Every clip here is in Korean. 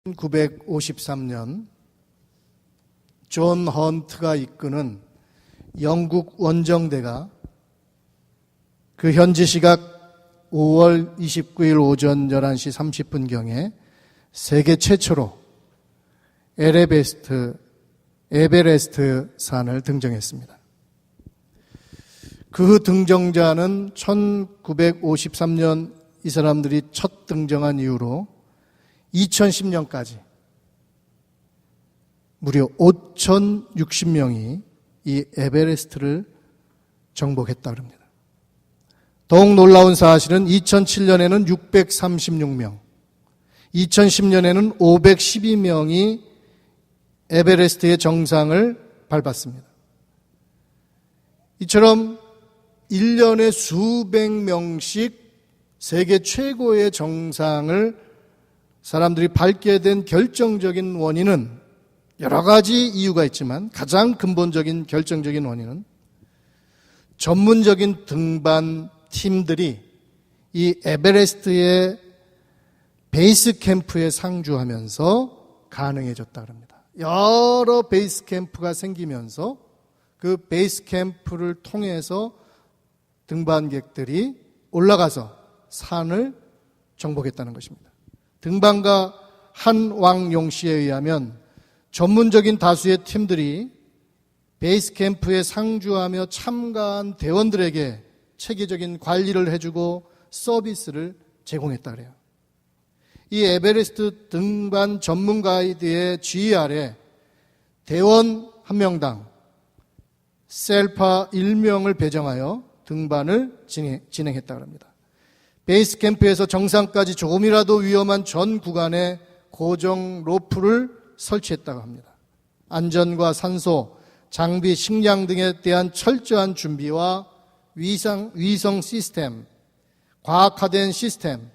1953년 존 헌트가 이끄는 영국 원정대가 그 현지 시각 5월 29일 오전 11시 30분경에 세계 최초로 에베레스트 산을 등정했습니다. 그 등정자는 1953년 이 사람들이 첫 등정한 이후로 2010년까지 무려 5,060명이 이 에베레스트를 정복했다고 합니다. 더욱 놀라운 사실은 2007년에는 636명, 2010년에는 512명이 에베레스트의 정상을 밟았습니다. 이처럼 1년에 수백 명씩 세계 최고의 정상을 사람들이 밟게 된 결정적인 원인은 여러 가지 이유가 있지만 가장 근본적인 결정적인 원인은 전문적인 등반 팀들이 이 에베레스트의 베이스 캠프에 상주하면서 가능해졌다고 합니다. 여러 베이스 캠프가 생기면서 그 베이스 캠프를 통해서 등반객들이 올라가서 산을 정복했다는 것입니다. 등반가 한왕용 씨에 의하면 전문적인 다수의 팀들이 베이스 캠프에 상주하며 참가한 대원들에게 체계적인 관리를 해주고 서비스를 제공했다 그래요. 이 에베레스트 등반 전문 가이드의 지휘 아래 대원 한 명당 셀파 1명을 배정하여 등반을 진행했다고 합니다. 베이스 캠프에서 정상까지 조금이라도 위험한 전 구간에 고정 로프를 설치했다고 합니다. 안전과 산소, 장비, 식량 등에 대한 철저한 준비와 위성 시스템, 과학화된 시스템,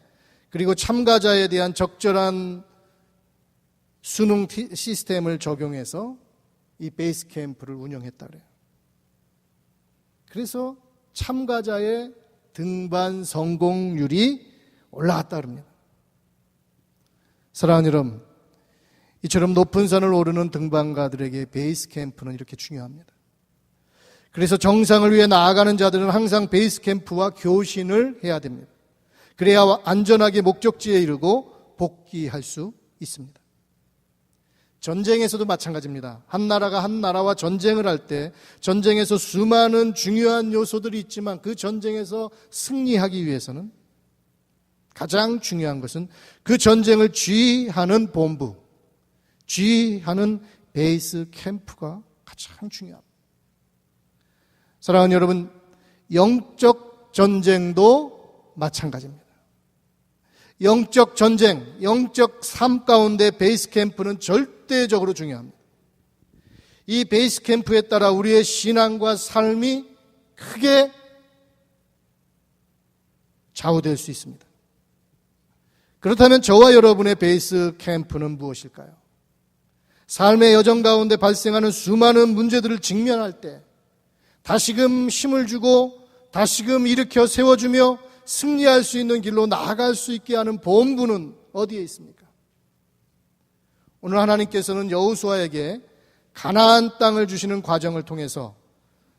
그리고 참가자에 대한 적절한 수능 시스템을 적용해서 이 베이스 캠프를 운영했다 그래요. 그래서 참가자의 등반 성공률이 올라갔다 그럽니다. 사랑하는 여러분, 이처럼 높은 산을 오르는 등반가들에게 베이스 캠프는 이렇게 중요합니다. 그래서 정상을 위해 나아가는 자들은 항상 베이스 캠프와 교신을 해야 됩니다. 그래야 안전하게 목적지에 이르고 복귀할 수 있습니다. 전쟁에서도 마찬가지입니다. 한 나라가 한 나라와 전쟁을 할 때 전쟁에서 수많은 중요한 요소들이 있지만 그 전쟁에서 승리하기 위해서는 가장 중요한 것은 그 전쟁을 지휘하는 본부, 지휘하는 베이스 캠프가 가장 중요합니다. 사랑하는 여러분, 영적 전쟁도 마찬가지입니다. 영적 전쟁, 영적 삶 가운데 베이스 캠프는 절대적으로 중요합니다. 이 베이스 캠프에 따라 우리의 신앙과 삶이 크게 좌우될 수 있습니다. 그렇다면 저와 여러분의 베이스 캠프는 무엇일까요? 삶의 여정 가운데 발생하는 수많은 문제들을 직면할 때 다시금 힘을 주고 다시금 일으켜 세워주며 승리할 수 있는 길로 나아갈 수 있게 하는 본부는 어디에 있습니까? 오늘 하나님께서는 여호수아에게 가나안 땅을 주시는 과정을 통해서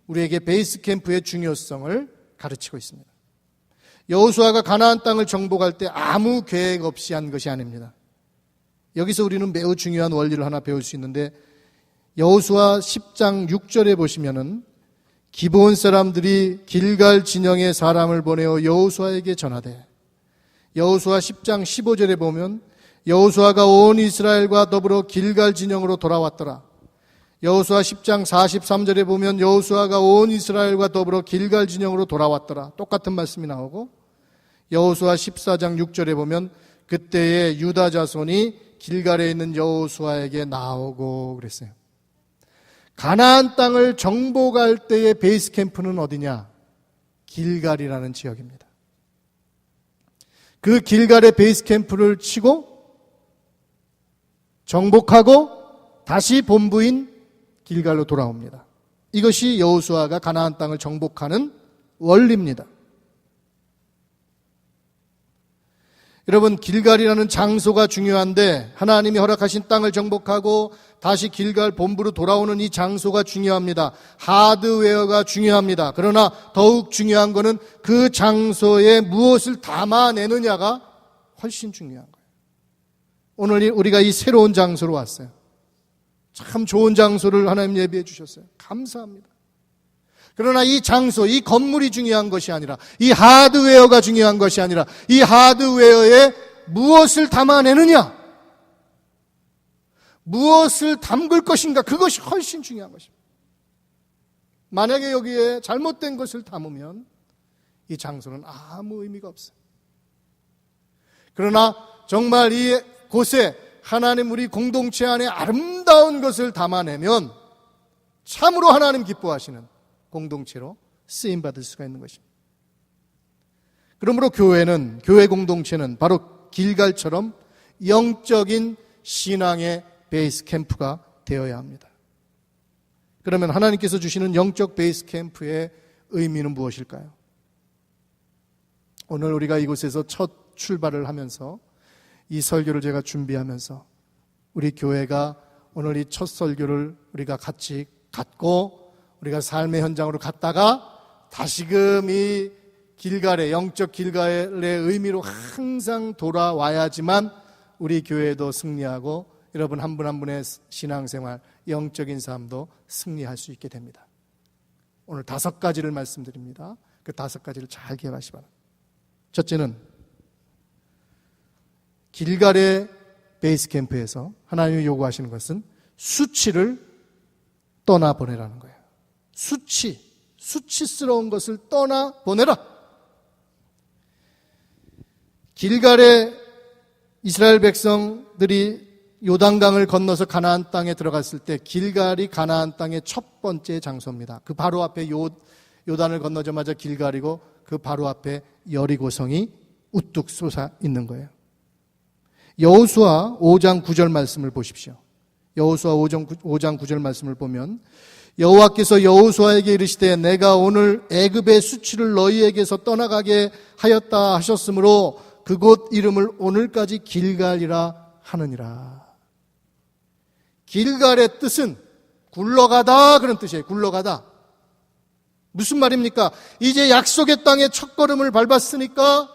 우리에게 베이스 캠프의 중요성을 가르치고 있습니다. 여호수아가 가나안 땅을 정복할 때 아무 계획 없이 한 것이 아닙니다. 여기서 우리는 매우 중요한 원리를 하나 배울 수 있는데 여호수아 10장 6절에 보시면은 기브온 사람들이 길갈 진영에 사람을 보내어 여호수아에게 전하되 여호수아 10장 15절에 보면 여호수아가 온 이스라엘과 더불어 길갈 진영으로 돌아왔더라. 여호수아 10장 43절에 보면 여호수아가 온 이스라엘과 더불어 길갈 진영으로 돌아왔더라. 똑같은 말씀이 나오고 여호수아 14장 6절에 보면 그때에 유다 자손이 길갈에 있는 여호수아에게 나오고 그랬어요. 가나안 땅을 정복할 때의 베이스 캠프는 어디냐? 길갈이라는 지역입니다. 그 길갈의 베이스 캠프를 치고 정복하고 다시 본부인 길갈로 돌아옵니다. 이것이 여호수아가 가나안 땅을 정복하는 원리입니다. 여러분, 길갈이라는 장소가 중요한데 하나님이 허락하신 땅을 정복하고 다시 길갈 본부로 돌아오는 이 장소가 중요합니다. 하드웨어가 중요합니다. 그러나 더욱 중요한 것은 그 장소에 무엇을 담아내느냐가 훨씬 중요한 거예요. 오늘 우리가 이 새로운 장소로 왔어요. 참 좋은 장소를 하나님 예비해 주셨어요. 감사합니다. 그러나 이 장소, 이 건물이 중요한 것이 아니라, 이 하드웨어가 중요한 것이 아니라, 이 하드웨어에 무엇을 담아내느냐, 무엇을 담글 것인가, 그것이 훨씬 중요한 것입니다. 만약에 여기에 잘못된 것을 담으면 이 장소는 아무 의미가 없어요. 그러나 정말 이 곳에 하나님 우리 공동체 안에 아름다운 것을 담아내면 참으로 하나님 기뻐하시는 공동체로 쓰임받을 수가 있는 것입니다. 그러므로 교회 공동체는 바로 길갈처럼 영적인 신앙의 베이스 캠프가 되어야 합니다. 그러면 하나님께서 주시는 영적 베이스 캠프의 의미는 무엇일까요? 오늘 우리가 이곳에서 첫 출발을 하면서 이 설교를 제가 준비하면서 우리 교회가 오늘 이 첫 설교를 우리가 같이 갖고 우리가 삶의 현장으로 갔다가 다시금 이 길갈의 영적 길갈의 의미로 항상 돌아와야지만 우리 교회도 승리하고 여러분 한 분 한 분의 신앙생활, 영적인 삶도 승리할 수 있게 됩니다. 오늘 5가지를 말씀드립니다. 그 5가지를 잘 기억하시기 바랍니다. 첫째는 길갈의 베이스 캠프에서 하나님이 요구하시는 것은 수치를 떠나보내라는 거예요. 수치스러운 것을 떠나보내라. 길갈에 이스라엘 백성들이 요단강을 건너서 가나안 땅에 들어갔을 때 길갈이 가나안 땅의 첫 번째 장소입니다. 그 바로 앞에 요단을 건너자마자 길갈이고 그 바로 앞에 여리고성이 우뚝 솟아 있는 거예요. 여호수아 5장 9절 말씀을 보십시오. 여호수아 5장 9절 말씀을 보면 여호와께서 여호수아에게 이르시되 내가 오늘 애굽의 수치를 너희에게서 떠나가게 하였다 하셨으므로 그곳 이름을 오늘까지 길갈이라 하느니라. 길갈의 뜻은 굴러가다 그런 뜻이에요. 굴러가다. 무슨 말입니까? 이제 약속의 땅에 첫걸음을 밟았으니까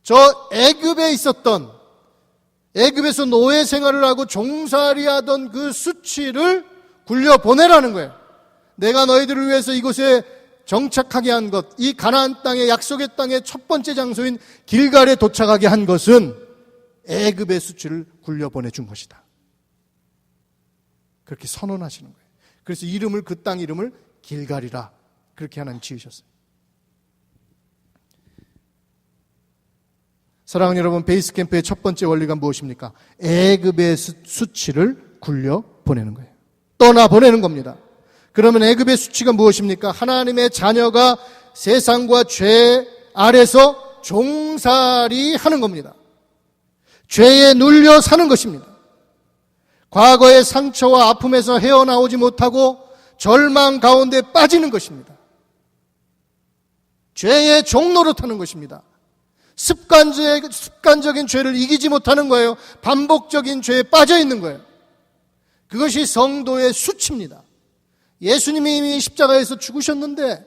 저 애굽에 있었던, 애굽에서 노예 생활을 하고 종살이 하던 그 수치를 굴려보내라는 거예요. 내가 너희들을 위해서 이곳에 정착하게 한 것, 이 가나안 땅의 약속의 땅의 첫 번째 장소인 길갈에 도착하게 한 것은 애굽의 수치를 굴려보내준 것이다. 그렇게 선언하시는 거예요. 그래서 그 땅 이름을 길갈이라 그렇게 하나님 지으셨어요. 사랑하는 여러분, 베이스 캠프의 첫 번째 원리가 무엇입니까? 애굽의 수치를 굴려보내는 거예요. 떠나보내는 겁니다. 그러면 애굽의 수치가 무엇입니까? 하나님의 자녀가 세상과 죄 아래서 종살이 하는 겁니다. 죄에 눌려 사는 것입니다. 과거의 상처와 아픔에서 헤어나오지 못하고 절망 가운데 빠지는 것입니다. 죄의 종노릇하는 것입니다. 습관적인 죄를 이기지 못하는 거예요. 반복적인 죄에 빠져 있는 거예요. 그것이 성도의 수치입니다. 예수님이 이미 십자가에서 죽으셨는데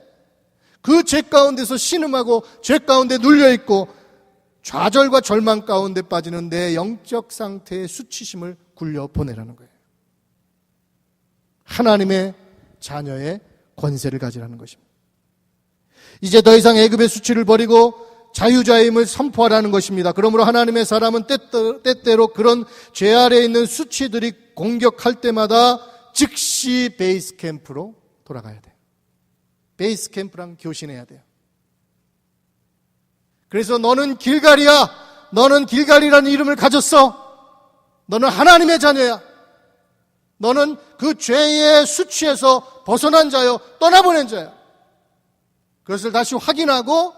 그 죄 가운데서 신음하고 죄 가운데 눌려있고 좌절과 절망 가운데 빠지는 내 영적 상태의 수치심을 굴려보내라는 거예요. 하나님의 자녀의 권세를 가지라는 것입니다. 이제 더 이상 애굽의 수치를 버리고 자유자임을 선포하라는 것입니다. 그러므로 하나님의 사람은 때때로 그런 죄 아래에 있는 수치들이 공격할 때마다 즉시 베이스 캠프로 돌아가야 돼요. 베이스 캠프랑 교신해야 돼요. 그래서 너는 길갈이야. 너는 길갈이라는 이름을 가졌어. 너는 하나님의 자녀야. 너는 그 죄의 수치에서 벗어난 자요. 떠나보낸 자야. 그것을 다시 확인하고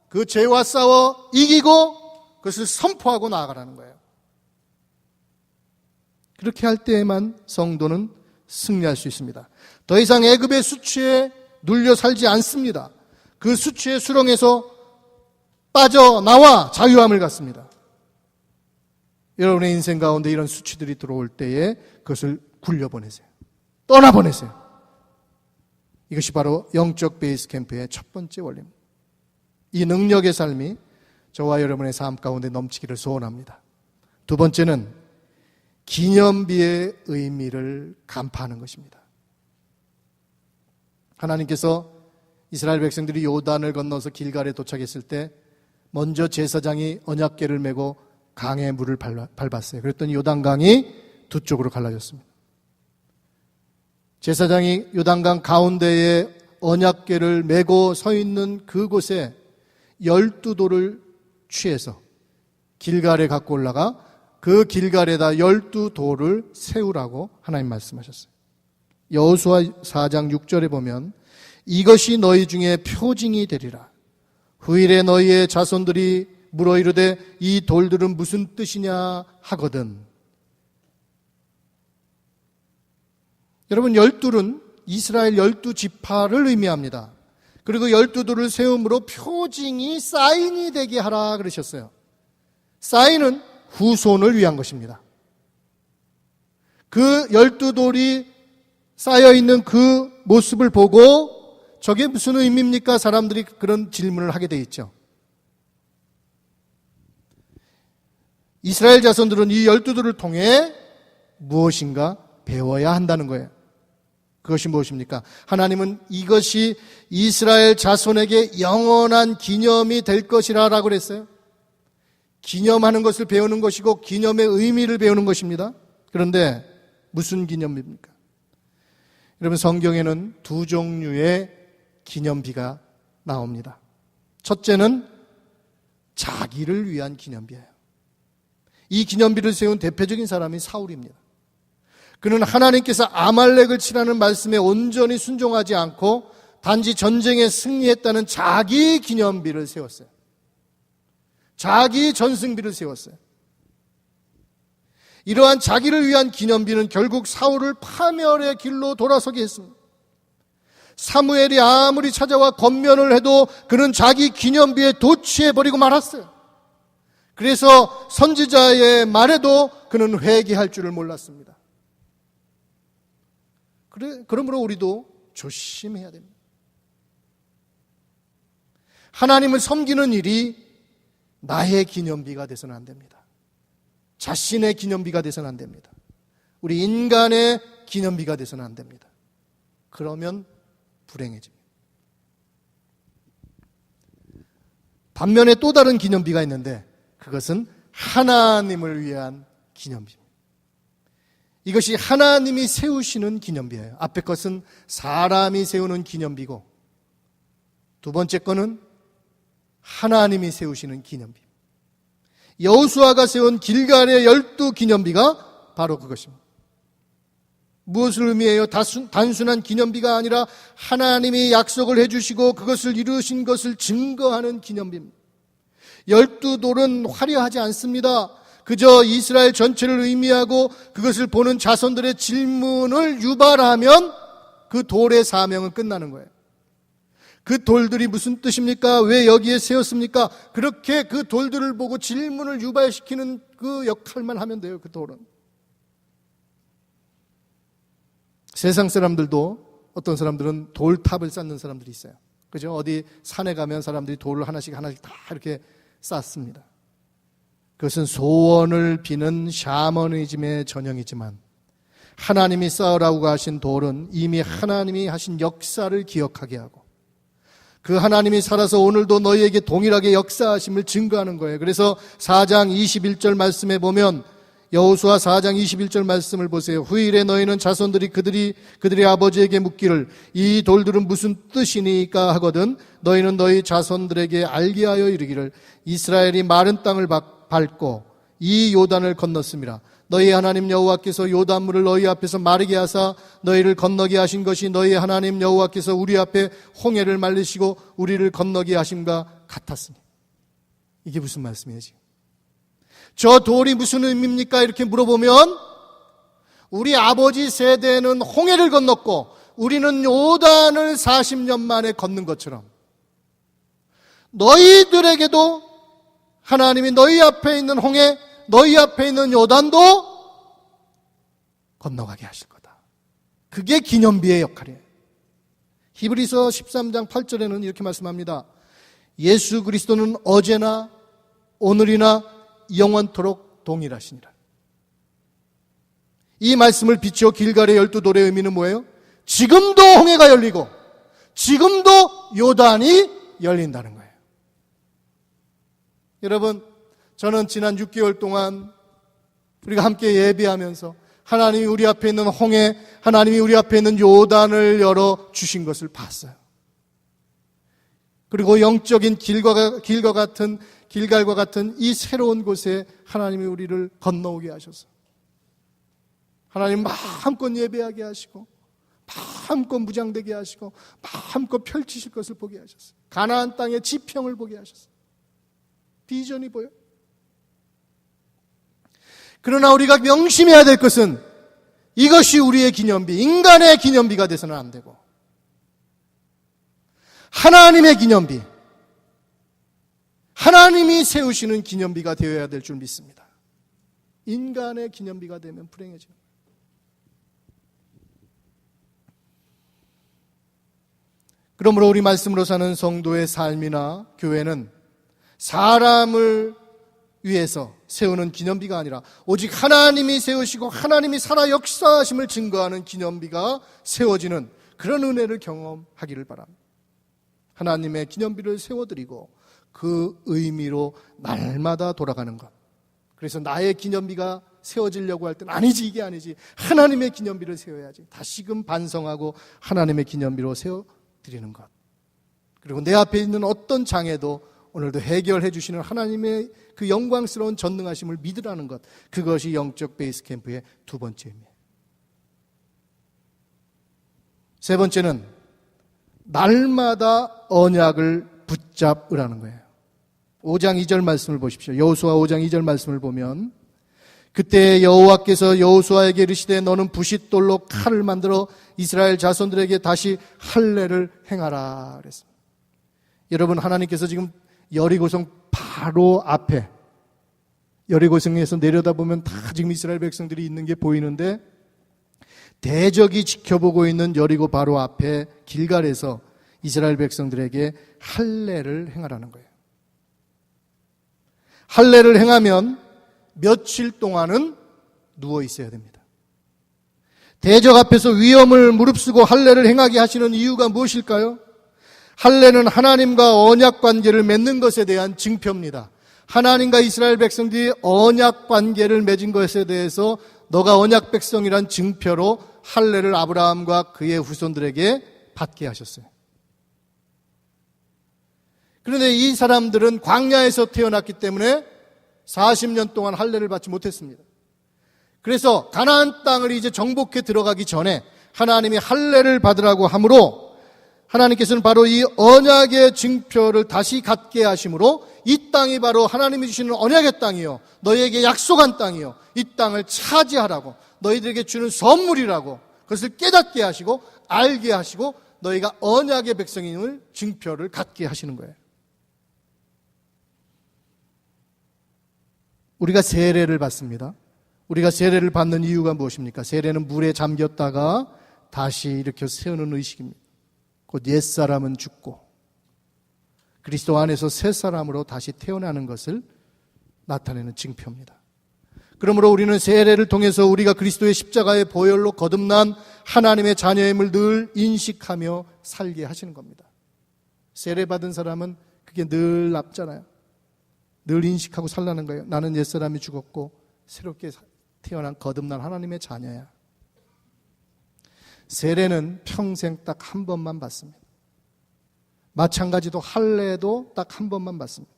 그 죄와 싸워 이기고 그것을 선포하고 나아가라는 거예요. 그렇게 할 때에만 성도는 승리할 수 있습니다. 더 이상 애굽의 수치에 눌려 살지 않습니다. 그 수치의 수렁에서 빠져나와 자유함을 갖습니다. 여러분의 인생 가운데 이런 수치들이 들어올 때에 그것을 굴려보내세요. 떠나보내세요. 이것이 바로 영적 베이스 캠프의 첫 번째 원리입니다. 이 능력의 삶이 저와 여러분의 삶 가운데 넘치기를 소원합니다. 두 번째는 기념비의 의미를 간파하는 것입니다. 하나님께서 이스라엘 백성들이 요단을 건너서 길갈에 도착했을 때 먼저 제사장이 언약궤를 메고 강에 물을 밟았어요. 그랬더니 요단강이 두 쪽으로 갈라졌습니다. 제사장이 요단강 가운데에 언약궤를 메고 서 있는 그곳에 12돌을 취해서 길갈에 갖고 올라가 그 길갈에다 12돌을 세우라고 하나님 말씀하셨어요. 여호수아 4장 6절에 보면 이것이 너희 중에 표징이 되리라. 후일에 너희의 자손들이 물어 이르되 이 돌들은 무슨 뜻이냐 하거든. 여러분, 12돌은 이스라엘 12지파를 의미합니다. 그리고 12돌을 세움으로 표징이 사인이 되게 하라 그러셨어요. 사인은 후손을 위한 것입니다. 그 12돌이 쌓여있는 그 모습을 보고 저게 무슨 의미입니까? 사람들이 그런 질문을 하게 돼 있죠. 이스라엘 자손들은 이 12돌을 통해 무엇인가 배워야 한다는 거예요. 그것이 무엇입니까? 하나님은 이것이 이스라엘 자손에게 영원한 기념이 될 것이라 라고 그랬어요. 기념하는 것을 배우는 것이고 기념의 의미를 배우는 것입니다. 그런데 무슨 기념입니까? 여러분, 성경에는 두 종류의 기념비가 나옵니다. 첫째는 자기를 위한 기념비예요. 이 기념비를 세운 대표적인 사람이 사울입니다. 그는 하나님께서 아말렉을 치라는 말씀에 온전히 순종하지 않고 단지 전쟁에 승리했다는 자기 기념비를 세웠어요. 자기 전승비를 세웠어요. 이러한 자기를 위한 기념비는 결국 사울을 파멸의 길로 돌아서게 했습니다. 사무엘이 아무리 찾아와 권면을 해도 그는 자기 기념비에 도취해버리고 말았어요. 그래서 선지자의 말에도 그는 회개할 줄을 몰랐습니다. 그러므로 우리도 조심해야 됩니다. 하나님을 섬기는 일이 나의 기념비가 돼서는 안 됩니다. 자신의 기념비가 돼서는 안 됩니다. 우리 인간의 기념비가 돼서는 안 됩니다. 그러면 불행해집니다. 반면에 또 다른 기념비가 있는데 그것은 하나님을 위한 기념비입니다. 이것이 하나님이 세우시는 기념비예요. 앞에 것은 사람이 세우는 기념비고 두 번째 거는 하나님이 세우시는 기념비. 여호수아가 세운 길갈의 12기념비가 바로 그것입니다. 무엇을 의미해요? 단순한 기념비가 아니라 하나님이 약속을 해주시고 그것을 이루신 것을 증거하는 기념비입니다. 12돌은 화려하지 않습니다. 그저 이스라엘 전체를 의미하고 그것을 보는 자손들의 질문을 유발하면 그 돌의 사명은 끝나는 거예요. 그 돌들이 무슨 뜻입니까? 왜 여기에 세웠습니까? 그렇게 그 돌들을 보고 질문을 유발시키는 그 역할만 하면 돼요. 그 돌은. 세상 사람들도 어떤 사람들은 돌탑을 쌓는 사람들이 있어요. 그죠? 어디 산에 가면 사람들이 돌을 하나씩 다 이렇게 쌓습니다. 그것은 소원을 비는 샤머니즘의 전형이지만 하나님이 쌓으라고 하신 돌은 이미 하나님이 하신 역사를 기억하게 하고 그 하나님이 살아서 오늘도 너희에게 동일하게 역사하심을 증거하는 거예요. 그래서 4장 21절 말씀에 보면 여호수아 4장 21절 말씀을 보세요. 후일에 너희는 자손들이 그들의 아버지에게 묻기를 이 돌들은 무슨 뜻이니까 하거든 너희는 너희 자손들에게 알게 하여 이르기를 이스라엘이 마른 땅을 밟고 이 요단을 건넜습니다. 너희 하나님 여호와께서 요단물을 너희 앞에서 마르게 하사 너희를 건너게 하신 것이 너희 하나님 여호와께서 우리 앞에 홍해를 말리시고 우리를 건너게 하심과 같았으니. 이게 무슨 말씀이에요 지금? 저 돌이 무슨 의미입니까? 이렇게 물어보면 우리 아버지 세대는 홍해를 건넜고 우리는 요단을 40년 만에 걷는 것처럼 너희들에게도 하나님이 너희 앞에 있는 홍해, 너희 앞에 있는 요단도 건너가게 하실 거다. 그게 기념비의 역할이에요. 히브리서 13장 8절에는 이렇게 말씀합니다. 예수 그리스도는 어제나 오늘이나 영원토록 동일하시니라. 이 말씀을 비추어 길갈의 12돌의 의미는 뭐예요? 지금도 홍해가 열리고 지금도 요단이 열린다는 거예요. 여러분, 저는 지난 6개월 동안 우리가 함께 예배하면서 하나님이 우리 앞에 있는 홍해, 하나님이 우리 앞에 있는 요단을 열어 주신 것을 봤어요. 그리고 영적인 길갈과 같은 이 새로운 곳에 하나님이 우리를 건너오게 하셔서 하나님 마음껏 예배하게 하시고 마음껏 무장되게 하시고 마음껏 펼치실 것을 보게 하셨어요. 가나안 땅의 지평을 보게 하셨어요. 비전이 보여요. 그러나 우리가 명심해야 될 것은 이것이 우리의 기념비, 인간의 기념비가 돼서는 안 되고 하나님의 기념비, 하나님이 세우시는 기념비가 되어야 될 줄 믿습니다. 인간의 기념비가 되면 불행해져요. 그러므로 우리 말씀으로 사는 성도의 삶이나 교회는 사람을 위해서 세우는 기념비가 아니라 오직 하나님이 세우시고 하나님이 살아 역사하심을 증거하는 기념비가 세워지는 그런 은혜를 경험하기를 바랍니다. 하나님의 기념비를 세워드리고 그 의미로 날마다 돌아가는 것. 그래서 나의 기념비가 세워지려고 할 때는 아니지, 이게 아니지, 하나님의 기념비를 세워야지. 다시금 반성하고 하나님의 기념비로 세워드리는 것. 그리고 내 앞에 있는 어떤 장애도 오늘도 해결해 주시는 하나님의 그 영광스러운 전능하심을 믿으라는 것. 그것이 영적 베이스 캠프의 두 번째 의미예요. 세 번째는 날마다 언약을 붙잡으라는 거예요. 5장 2절 말씀을 보십시오. 여호수아 5장 2절 말씀을 보면 그때 여호와께서 여호수아에게 이르시되 너는 부싯돌로 칼을 만들어 이스라엘 자손들에게 다시 할례를 행하라 그랬습니다. 여러분, 하나님께서 지금 여리고성 바로 앞에, 여리고성에서 내려다보면 다 지금 이스라엘 백성들이 있는 게 보이는데 대적이 지켜보고 있는 여리고 바로 앞에 길갈에서 이스라엘 백성들에게 할례를 행하라는 거예요. 할례를 행하면 며칠 동안은 누워 있어야 됩니다. 대적 앞에서 위험을 무릅쓰고 할례를 행하게 하시는 이유가 무엇일까요? 할례는 하나님과 언약 관계를 맺는 것에 대한 증표입니다. 하나님과 이스라엘 백성들이 언약 관계를 맺은 것에 대해서 너가 언약 백성이란 증표로 할례를 아브라함과 그의 후손들에게 받게 하셨어요. 그런데 이 사람들은 광야에서 태어났기 때문에 40년 동안 할례를 받지 못했습니다. 그래서 가나안 땅을 이제 정복해 들어가기 전에 하나님이 할례를 받으라고 하므로 하나님께서는 바로 이 언약의 증표를 다시 갖게 하심으로 이 땅이 바로 하나님이 주시는 언약의 땅이요, 너희에게 약속한 땅이요, 이 땅을 차지하라고, 너희들에게 주는 선물이라고 그것을 깨닫게 하시고 알게 하시고 너희가 언약의 백성임을 증표를 갖게 하시는 거예요. 우리가 세례를 받습니다. 우리가 세례를 받는 이유가 무엇입니까? 세례는 물에 잠겼다가 다시 일으켜 세우는 의식입니다. 곧 옛사람은 죽고 그리스도 안에서 새 사람으로 다시 태어나는 것을 나타내는 증표입니다. 그러므로 우리는 세례를 통해서 우리가 그리스도의 십자가의 보혈로 거듭난 하나님의 자녀임을 늘 인식하며 살게 하시는 겁니다. 세례 받은 사람은 그게 늘 남잖아요. 늘 인식하고 살라는 거예요. 나는 옛사람이 죽었고 새롭게 태어난 거듭난 하나님의 자녀야. 세례는 평생 딱 한 번만 받습니다. 마찬가지로 할례도 딱 한 번만 받습니다.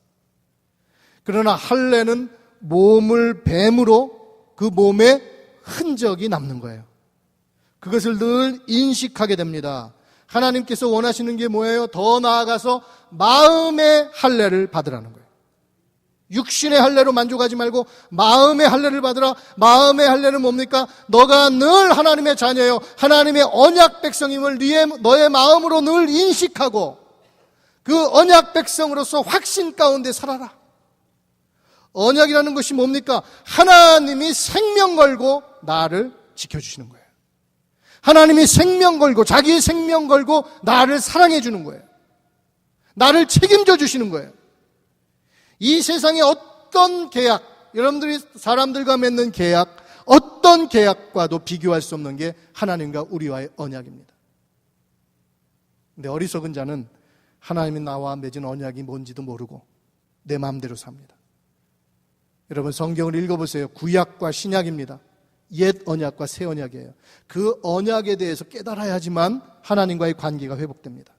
그러나 할례는 몸을 뱀으로 그 몸에 흔적이 남는 거예요. 그것을 늘 인식하게 됩니다. 하나님께서 원하시는 게 뭐예요? 더 나아가서 마음의 할례를 받으라는 거예요. 육신의 할례로 만족하지 말고 마음의 할례를 받으라. 마음의 할례는 뭡니까? 너가 늘 하나님의 자녀요, 하나님의 언약 백성임을 너의 마음으로 늘 인식하고 그 언약 백성으로서 확신 가운데 살아라. 언약이라는 것이 뭡니까? 하나님이 생명 걸고 나를 지켜주시는 거예요. 하나님이 생명 걸고 자기의 생명 걸고 나를 사랑해 주는 거예요. 나를 책임져 주시는 거예요. 이 세상의 어떤 계약, 여러분들이 사람들과 맺는 계약, 어떤 계약과도 비교할 수 없는 게 하나님과 우리와의 언약입니다. 근데 어리석은 자는 하나님이 나와 맺은 언약이 뭔지도 모르고 내 마음대로 삽니다. 여러분 성경을 읽어보세요. 구약과 신약입니다. 옛 언약과 새 언약이에요. 그 언약에 대해서 깨달아야지만 하나님과의 관계가 회복됩니다.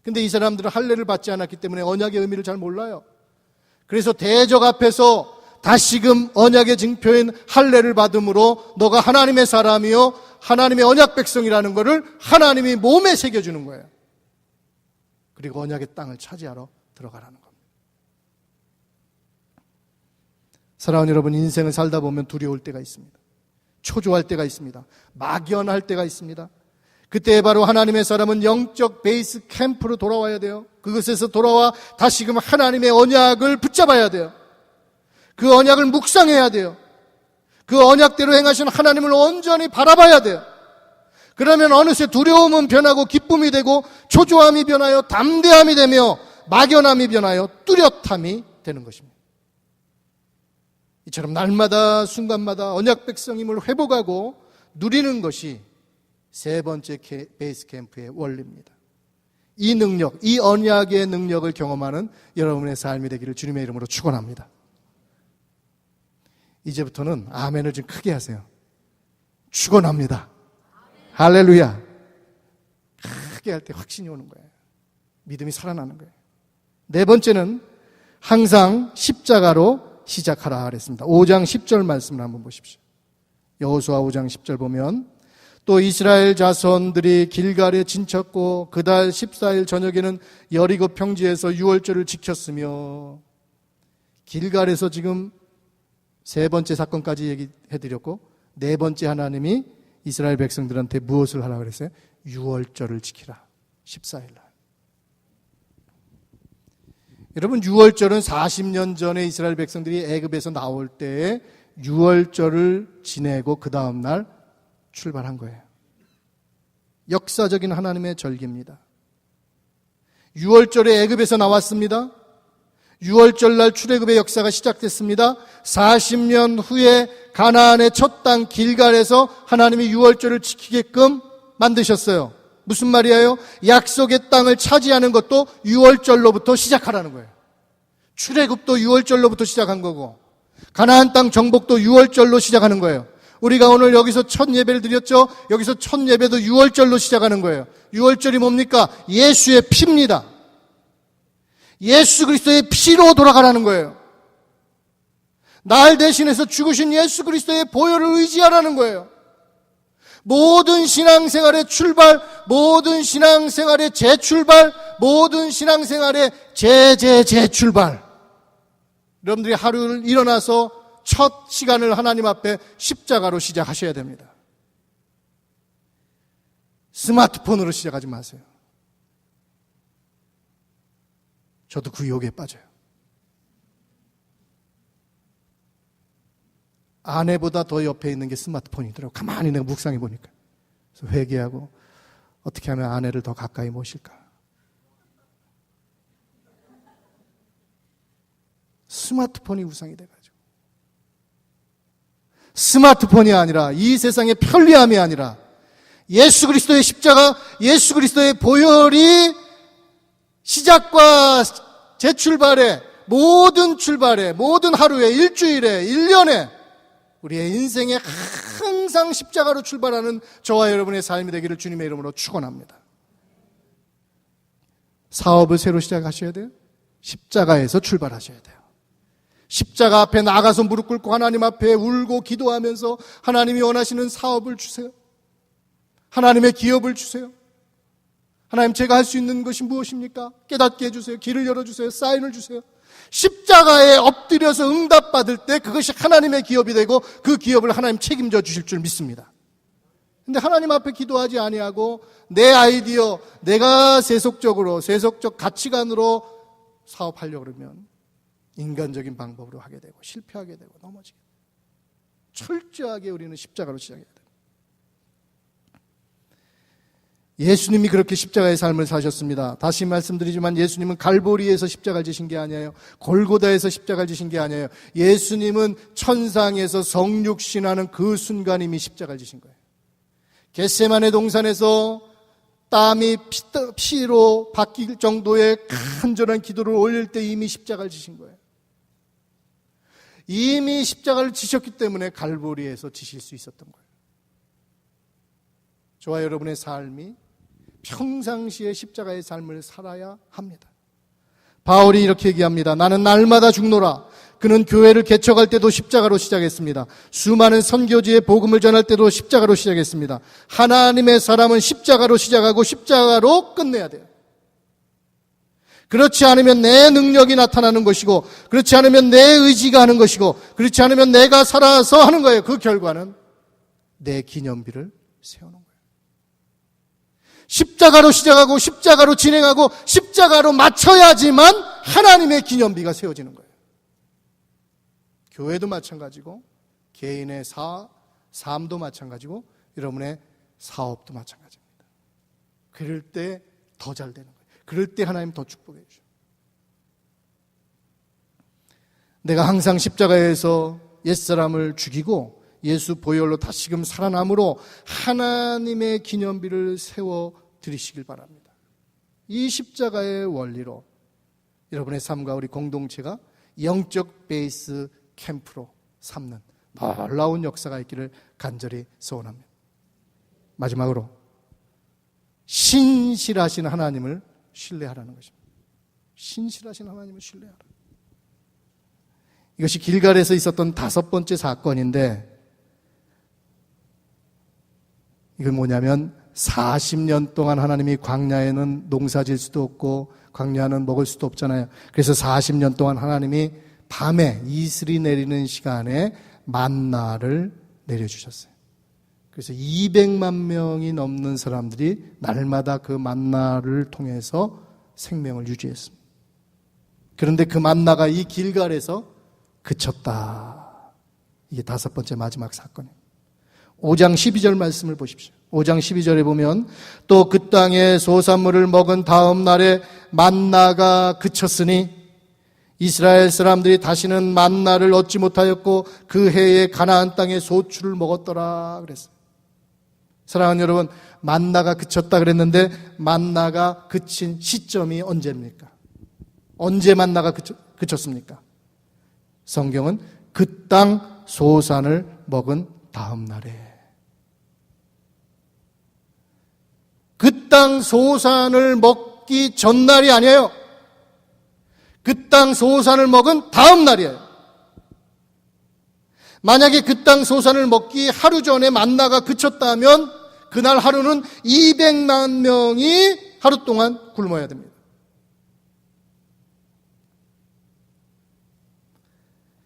근데 이 사람들은 할례를 받지 않았기 때문에 언약의 의미를 잘 몰라요. 그래서 대적 앞에서 다시금 언약의 증표인 할례를 받음으로 너가 하나님의 사람이요 하나님의 언약 백성이라는 것을 하나님이 몸에 새겨주는 거예요. 그리고 언약의 땅을 차지하러 들어가라는 겁니다. 사랑하는 여러분, 인생을 살다 보면 두려울 때가 있습니다. 초조할 때가 있습니다. 막연할 때가 있습니다. 그때 바로 하나님의 사람은 영적 베이스 캠프로 돌아와야 돼요. 그것에서 돌아와 다시금 하나님의 언약을 붙잡아야 돼요. 그 언약을 묵상해야 돼요. 그 언약대로 행하신 하나님을 온전히 바라봐야 돼요. 그러면 어느새 두려움은 변하고 기쁨이 되고 초조함이 변하여 담대함이 되며 막연함이 변하여 뚜렷함이 되는 것입니다. 이처럼 날마다 순간마다 언약 백성임을 회복하고 누리는 것이 세 번째 베이스 캠프의 원리입니다. 이 능력, 이 언약의 능력을 경험하는 여러분의 삶이 되기를 주님의 이름으로 축원합니다. 이제부터는 아멘을 좀 크게 하세요. 축원합니다. 할렐루야. 크게 할 때 확신이 오는 거예요. 믿음이 살아나는 거예요. 네 번째는 항상 십자가로 시작하라 그랬습니다. 5장 10절 말씀을 한번 보십시오. 여호수아 5장 10절 보면 또 이스라엘 자손들이 길갈에 진쳤고 그달 14일 저녁에는 여리고 평지에서 유월절을 지켰으며, 길갈에서 지금 세 번째 사건까지 얘기해드렸고 네 번째 하나님이 이스라엘 백성들한테 무엇을 하라고 그랬어요? 유월절을 지키라. 14일 날. 여러분, 유월절은 40년 전에 이스라엘 백성들이 애굽에서 나올 때에 유월절을 지내고 그 다음 날 출발한 거예요. 역사적인 하나님의 절기입니다. 유월절에 애굽에서 나왔습니다. 유월절 날 출애굽의 역사가 시작됐습니다. 40년 후에 가나안의 첫 땅 길갈에서 하나님이 유월절을 지키게끔 만드셨어요. 무슨 말이에요? 약속의 땅을 차지하는 것도 유월절로부터 시작하라는 거예요. 출애굽도 유월절로부터 시작한 거고 가나안 땅 정복도 유월절로 시작하는 거예요. 우리가 오늘 여기서 첫 예배를 드렸죠? 여기서 첫 예배도 유월절로 시작하는 거예요. 유월절이 뭡니까? 예수의 피입니다. 예수 그리스도의 피로 돌아가라는 거예요. 날 대신해서 죽으신 예수 그리스도의 보혈을 의지하라는 거예요. 모든 신앙생활의 출발, 모든 신앙생활의 재출발, 모든 신앙생활의 재출발. 여러분들이 하루를 일어나서 첫 시간을 하나님 앞에 십자가로 시작하셔야 됩니다. 스마트폰으로 시작하지 마세요. 저도 그 유혹에 빠져요. 아내보다 더 옆에 있는 게 스마트폰이더라고요. 가만히 내가 묵상해 보니까. 그래서 회개하고 어떻게 하면 아내를 더 가까이 모실까. 스마트폰이 우상이 돼가지고. 스마트폰이 아니라 이 세상의 편리함이 아니라 예수 그리스도의 십자가, 예수 그리스도의 보혈이 시작과 재출발에, 모든 출발에, 모든 하루에, 일주일에, 1년에 우리의 인생에 항상 십자가로 출발하는 저와 여러분의 삶이 되기를 주님의 이름으로 축원합니다. 사업을 새로 시작하셔야 돼요. 십자가에서 출발하셔야 돼요. 십자가 앞에 나가서 무릎 꿇고 하나님 앞에 울고 기도하면서 하나님이 원하시는 사업을 주세요. 하나님의 기업을 주세요. 하나님, 제가 할 수 있는 것이 무엇입니까? 깨닫게 해주세요. 길을 열어주세요. 사인을 주세요. 십자가에 엎드려서 응답받을 때 그것이 하나님의 기업이 되고 그 기업을 하나님 책임져 주실 줄 믿습니다. 근데 하나님 앞에 기도하지 아니하고 내 아이디어, 내가 세속적 가치관으로 사업하려고 그러면 인간적인 방법으로 하게 되고 실패하게 되고 넘어지게 되고 철저하게 우리는 십자가로 시작해야 됩니다. 예수님이 그렇게 십자가의 삶을 사셨습니다. 다시 말씀드리지만 예수님은 갈보리에서 십자가를 지신 게 아니에요. 골고다에서 십자가를 지신 게 아니에요. 예수님은 천상에서 성육신하는 그 순간 이미 십자가를 지신 거예요. 겟세마네 동산에서 땀이 피로 바뀔 정도의 간절한 기도를 올릴 때 이미 십자가를 지신 거예요. 이미 십자가를 지셨기 때문에 갈보리에서 지실 수 있었던 거예요. 저와 여러분의 삶이 평상시에 십자가의 삶을 살아야 합니다. 바울이 이렇게 얘기합니다. 나는 날마다 죽노라. 그는 교회를 개척할 때도 십자가로 시작했습니다. 수많은 선교지에 복음을 전할 때도 십자가로 시작했습니다. 하나님의 사람은 십자가로 시작하고 십자가로 끝내야 돼요. 그렇지 않으면 내 능력이 나타나는 것이고, 그렇지 않으면 내 의지가 하는 것이고, 그렇지 않으면 내가 살아서 하는 거예요. 그 결과는 내 기념비를 세우는 거예요. 십자가로 시작하고 십자가로 진행하고 십자가로 마쳐야지만 하나님의 기념비가 세워지는 거예요. 교회도 마찬가지고 개인의 삶도 마찬가지고 여러분의 사업도 마찬가지입니다. 그럴 때 더 잘 되는 거예요. 그럴 때 하나님 더 축복해 주셔요. 내가 항상 십자가에서 옛사람을 죽이고 예수 보혈로 다시금 살아남으로 하나님의 기념비를 세워드리시길 바랍니다. 이 십자가의 원리로 여러분의 삶과 우리 공동체가 영적 베이스 캠프로 삼는 놀라운 역사가 있기를 간절히 소원합니다. 마지막으로 신실하신 하나님을 신뢰하라는 것입니다. 신실하신 하나님을 신뢰하라. 이것이 길갈에서 있었던 5번째 사건인데, 이건 뭐냐면 40년 동안 하나님이 광야에는 농사 질 수도 없고 광야는 먹을 수도 없잖아요. 그래서 40년 동안 하나님이 밤에 이슬이 내리는 시간에 만나를 내려주셨어요. 그래서 200만 명이 넘는 사람들이 날마다 그 만나를 통해서 생명을 유지했습니다. 그런데 그 만나가 이 길갈에서 그쳤다. 이게 5번째 마지막 사건이에요. 5장 12절 말씀을 보십시오. 5장 12절에 보면 또 그 땅에 소산물을 먹은 다음 날에 만나가 그쳤으니 이스라엘 사람들이 다시는 만나를 얻지 못하였고 그 해에 가나안 땅에 소출을 먹었더라 그랬어요. 사랑하는 여러분, 만나가 그쳤다 그랬는데 만나가 그친 시점이 언제입니까? 언제 만나가 그쳤습니까? 성경은 그 땅 소산을 먹은 다음 날에. 그 땅 소산을 먹기 전날이 아니에요. 그 땅 소산을 먹은 다음 날이에요. 만약에 그 땅 소산을 먹기 하루 전에 만나가 그쳤다면 그날 하루는 200만 명이 하루 동안 굶어야 됩니다.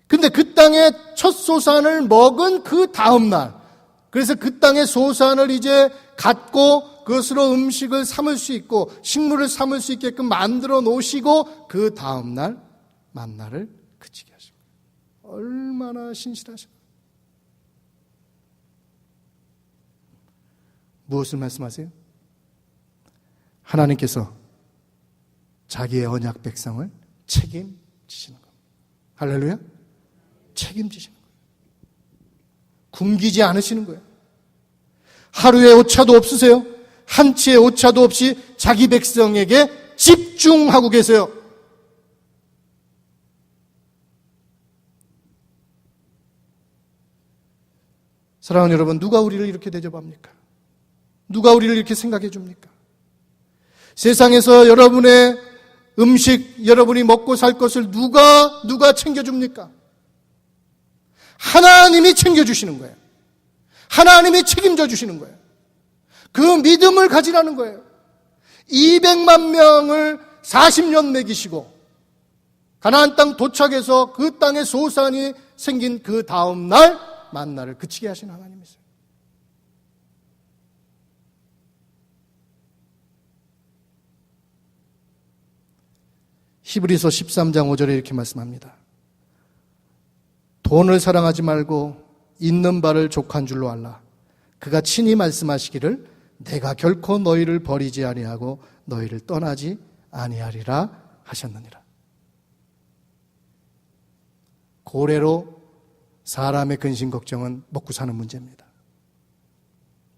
근데 그 땅의 첫 소산을 먹은 그 다음 날, 그래서 그 땅의 소산을 이제 갖고 그것으로 음식을 삼을 수 있고 식물을 삼을 수 있게끔 만들어 놓으시고 그 다음 날 만나를 그치게 하시고, 얼마나 신실하신가요? 무엇을 말씀하세요? 하나님께서 자기의 언약 백성을 책임지시는 겁니다. 할렐루야? 책임지시는 거예요. 굶기지 않으시는 거예요. 하루에 오차도 없으세요. 한 치의 오차도 없이 자기 백성에게 집중하고 계세요. 사랑하는 여러분, 누가 우리를 이렇게 대접합니까? 누가 우리를 이렇게 생각해 줍니까? 세상에서 여러분의 음식, 여러분이 먹고 살 것을 누가 챙겨줍니까? 하나님이 챙겨주시는 거예요. 하나님이 책임져 주시는 거예요. 그 믿음을 가지라는 거예요. 200만 명을 40년 먹이시고 가나안 땅 도착해서 그 땅에 소산이 생긴 그 다음 날 만나를 그치게 하신 하나님이세요. 히브리서 13장 5절에 이렇게 말씀합니다. 돈을 사랑하지 말고 있는 바를 족한 줄로 알라. 그가 친히 말씀하시기를 내가 결코 너희를 버리지 아니하고 너희를 떠나지 아니하리라 하셨느니라. 고래로 사람의 근심 걱정은 먹고 사는 문제입니다.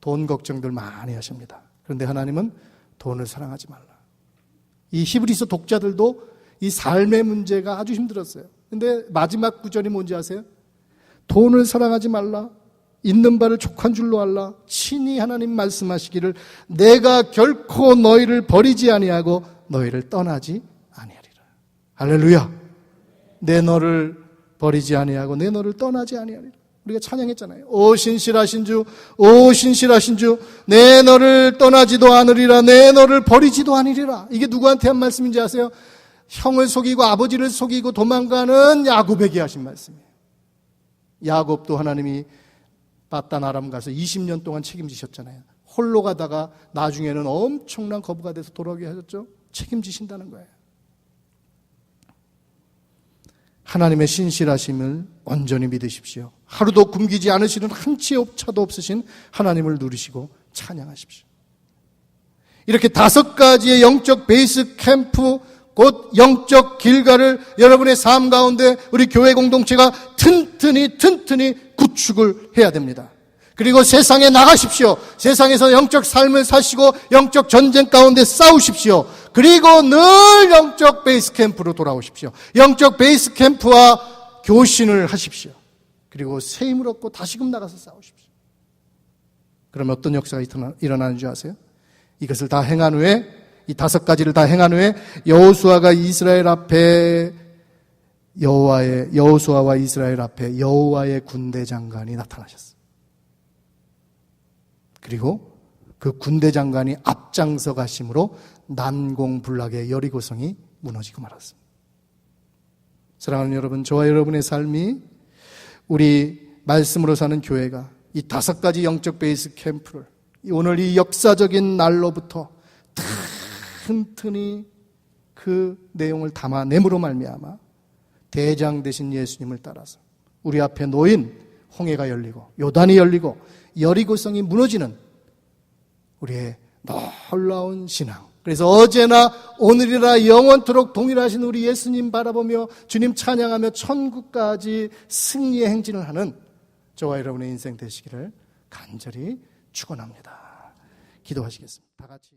돈 걱정들 많이 하십니다. 그런데 하나님은 돈을 사랑하지 말라. 이 히브리서 독자들도 이 삶의 문제가 아주 힘들었어요. 근데 마지막 구절이 뭔지 아세요? 돈을 사랑하지 말라. 있는 바를 족한 줄로 알라. 친히 하나님 말씀하시기를 내가 결코 너희를 버리지 아니하고 너희를 떠나지 아니하리라. 할렐루야. 내 너를 버리지 아니하고 내 너를 떠나지 아니하리라. 우리가 찬양했잖아요. 오 신실하신 주, 오 신실하신 주, 내 너를 떠나지도 않으리라, 내 너를 버리지도 않으리라. 이게 누구한테 한 말씀인지 아세요? 형을 속이고 아버지를 속이고 도망가는 야곱에게 하신 말씀이에요. 야곱도 하나님이 바단 아람 가서 20년 동안 책임지셨잖아요. 홀로 가다가 나중에는 엄청난 거부가 돼서 돌아오게 하셨죠. 책임지신다는 거예요. 하나님의 신실하심을 온전히 믿으십시오. 하루도 굶기지 않으시는 한치의 옵차도 없으신 하나님을 누리시고 찬양하십시오. 이렇게 5가지의 영적 베이스 캠프, 곧 영적 길가를 여러분의 삶 가운데 우리 교회 공동체가 튼튼히 구축을 해야 됩니다. 그리고 세상에 나가십시오. 세상에서 영적 삶을 사시고 영적 전쟁 가운데 싸우십시오. 그리고 늘 영적 베이스 캠프로 돌아오십시오. 영적 베이스 캠프와 교신을 하십시오. 그리고 새 힘을 얻고 다시금 나가서 싸우십시오. 그러면 어떤 역사가 일어나는 줄 아세요? 이것을 다 행한 후에, 이 5가지를 다 행한 후에 여호수아가 이스라엘 앞에 여호수아와 이스라엘 앞에 여호와의 군대 장관이 나타나셨어요. 그리고 그 군대 장관이 앞장서 가심으로 난공불락의 여리고성이 무너지고 말았습니다. 사랑하는 여러분, 저와 여러분의 삶이 우리 말씀으로 사는 교회가 이 5가지 영적 베이스 캠프를 오늘 이 역사적인 날로부터 튼튼히 그 내용을 담아냄으로 말미암아 대장 되신 예수님을 따라서 우리 앞에 놓인 홍해가 열리고 요단이 열리고 여리고성이 무너지는 우리의 놀라운 신앙. 그래서 어제나 오늘이나 영원토록 동일하신 우리 예수님 바라보며 주님 찬양하며 천국까지 승리의 행진을 하는 저와 여러분의 인생 되시기를 간절히 축원합니다. 기도하시겠습니다. 다 같이.